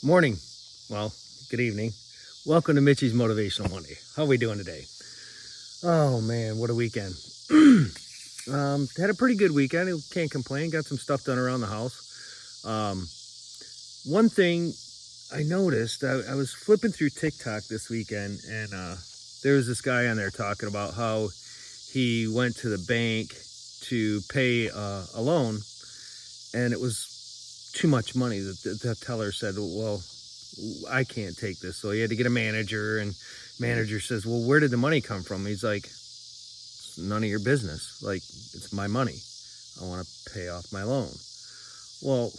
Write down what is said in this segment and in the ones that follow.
Morning. Well, good evening. Welcome to Mitchie's Motivational Monday. How are we doing today? Oh man, what a weekend. Had a pretty good weekend. Can't complain. Got some stuff done around the house. One thing I noticed, I was flipping through TikTok this weekend, and there was this guy on there talking about how he went to the bank to pay a loan, and it was too much money. The teller said, well, I can't take this. So he had to get a manager, and manager says, well, where did the money come from? He's like, it's none of your business. Like, it's my money. I want to pay off my loan. Well,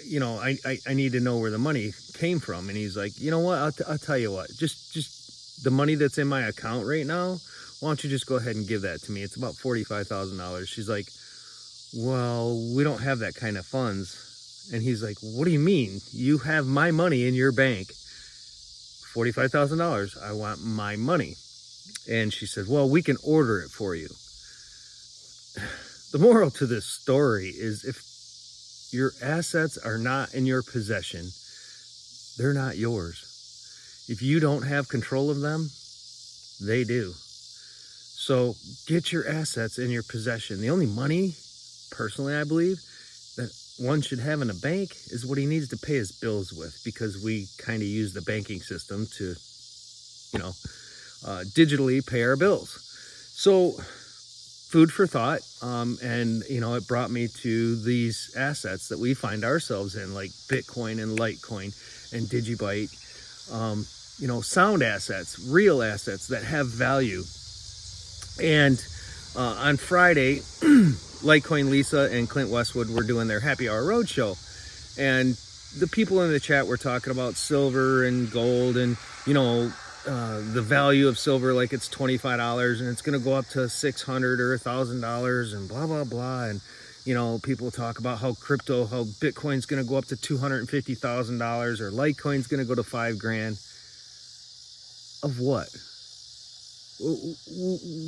I need to know where the money came from. And he's like, you know what? I'll tell you what, just the money that's in my account right now, why don't you just go ahead and give that to me? It's about $45,000. She's like, well, we don't have that kind of funds. And he's like, what do you mean? You have my money in your bank, $45,000. I want my money. And she said, well, we can order it for you. The moral to this story is, if your assets are not in your possession, they're not yours. If you don't have control of them, they do. So get your assets in your possession. The only money, personally, I believe, that one should have in a bank is what he needs to pay his bills with, because we kind of use the banking system to, digitally pay our bills. So food for thought. And it brought me to these assets that we find ourselves in, like Bitcoin and Litecoin and Digibyte, sound assets, real assets that have value. And on Friday, Litecoin Lisa and Clint Westwood were doing their Happy Hour Roadshow, and the people in the chat were talking about silver and gold, and the value of silver, like it's $25 and it's going to go up to $600 or $1,000 and blah blah blah. And people talk about how Bitcoin's going to go up to $250,000, or Litecoin's going to go to $5,000. Of what?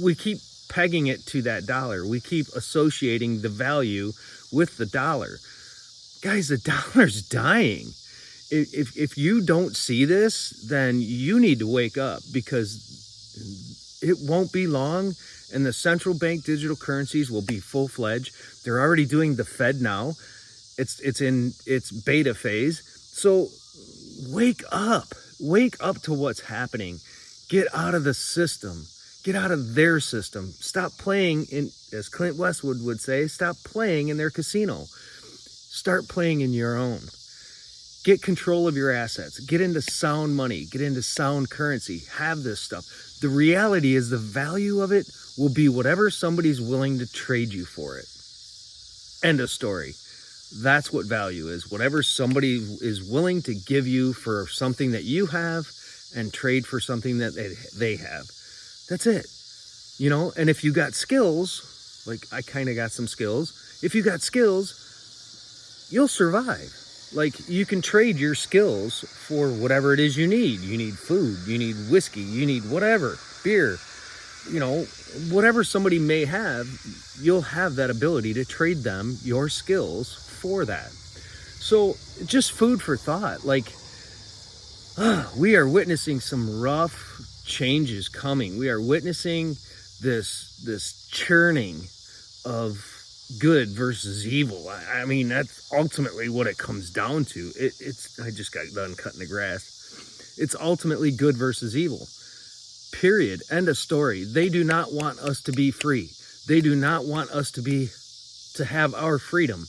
We keep pegging it to that dollar. We keep associating the value with the dollar. Guys, the dollar's dying. If you don't see this, then you need to wake up, because it won't be long and the central bank digital currencies will be full-fledged. They're already doing the Fed now. It's in its beta phase. So wake up to what's happening. Get out of the system. Get out of their system. Stop playing in, as Clint Westwood would say, stop playing in their casino. Start playing in your own. Get control of your assets. Get into sound money. Get into sound currency. Have this stuff. The reality is, the value of it will be whatever somebody's willing to trade you for it. End of story. That's what value is. Whatever somebody is willing to give you for something that you have, and trade for something that they have. That's it. And if you got skills, like I kind of got some skills, if you got skills, you'll survive. Like, you can trade your skills for whatever it is you need. You need food, you need whiskey, you need whatever, beer, whatever somebody may have, you'll have that ability to trade them your skills for that. So just food for thought. Like, we are witnessing some rough changes coming. We are witnessing this churning of good versus evil. I mean, that's ultimately what it comes down to. I just got done cutting the grass. It's ultimately good versus evil. Period. End of story. They do not want us to be free. They do not want us to have our freedom.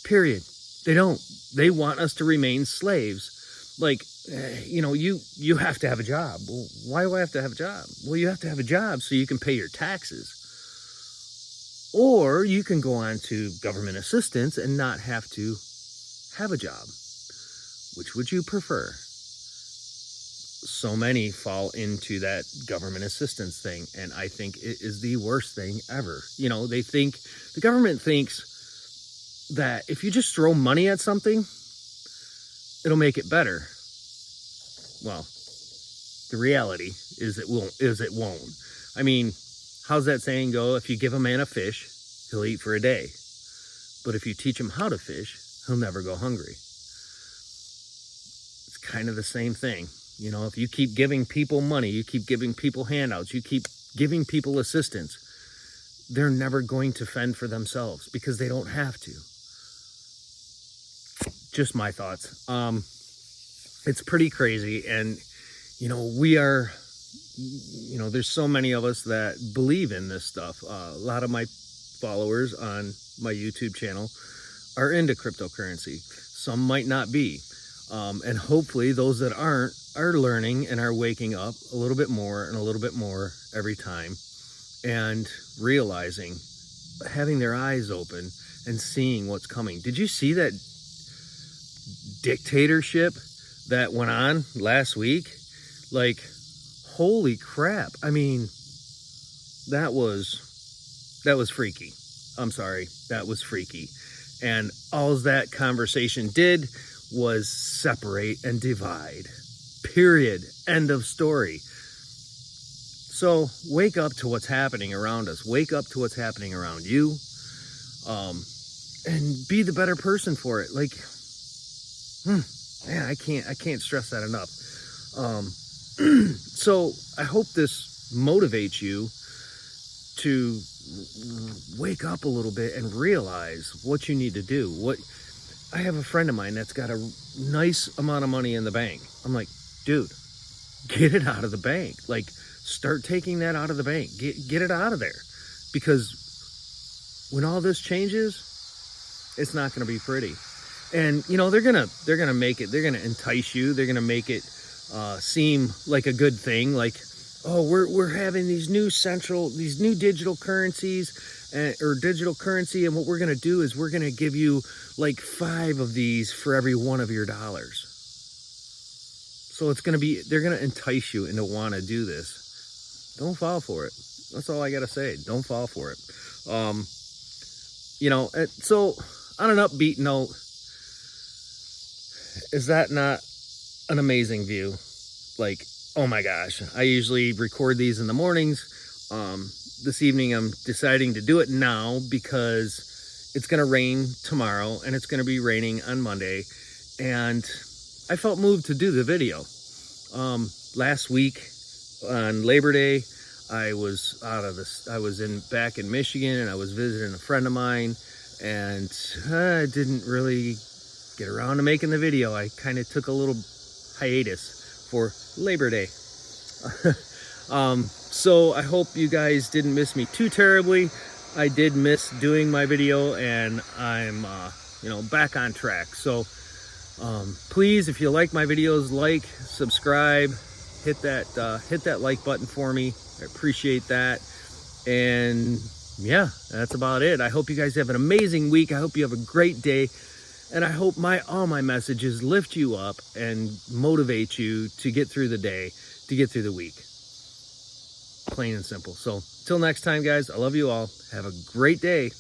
Period. They don't. They want us to remain slaves. Like, you have to have a job. Well, why do I have to have a job? Well, you have to have a job so you can pay your taxes. Or you can go on to government assistance and not have to have a job. Which would you prefer? So many fall into that government assistance thing, and I think it is the worst thing ever. The government thinks that if you just throw money at something, it'll make it better. Well, the reality is it won't. I mean, how's that saying go? If you give a man a fish, he'll eat for a day. But if you teach him how to fish, he'll never go hungry. kind of the same thing. You know, if you keep giving people money, you keep giving people handouts, you keep giving people assistance, they're never going to fend for themselves because they don't have to. Just my thoughts. It's pretty crazy. And, you know, there's so many of us that believe in this stuff. A lot of my followers on my YouTube channel are into cryptocurrency. Some might not be. And hopefully those that aren't are learning and are waking up a little bit more and a little bit more every time, and realizing, having their eyes open and seeing what's coming. Did you see that dictatorship that went on last week? Like, holy crap. I mean, that was freaky. I'm sorry. That was freaky. And all that conversation did was separate and divide. Period. End of story. So wake up to what's happening around us. Wake up to what's happening around you. And be the better person for it. Like, man, I can't stress that enough. So I hope this motivates you to wake up a little bit and realize what you need to do. I have a friend of mine that's got a nice amount of money in the bank. I'm like, dude, get it out of the bank. Like, start taking that out of the bank. Get it out of there. Because when all this changes, it's not going to be pretty. And, you know, they're going to make it, they're going to entice you. They're going to make it seem like a good thing. Like, oh, we're having these new digital currencies or digital currency. And what we're going to do is we're going to give you like 5 of these for every one of your dollars. So they're going to entice you into want to do this. Don't fall for it. That's all I got to say. Don't fall for it. You know, so on an upbeat note, is that not an amazing view? Like, oh my gosh, I usually record these in the mornings. This evening I'm deciding to do it now because it's going to rain tomorrow and it's going to be raining on Monday. And I felt moved to do the video. Last week on Labor Day, I was back in Michigan, and I was visiting a friend of mine, and I didn't really get around to making the video. I kind of took a little hiatus for Labor Day. So I hope you guys didn't miss me too terribly. I did miss doing my video, and I'm back on track. So please, if you like my videos, like, subscribe, hit that like button for me. I appreciate that. And yeah, that's about it. I hope you guys have an amazing week. I hope you have a great day. And I hope all my messages lift you up and motivate you to get through the day, to get through the week. Plain and simple. So till next time, guys, I love you all. Have a great day.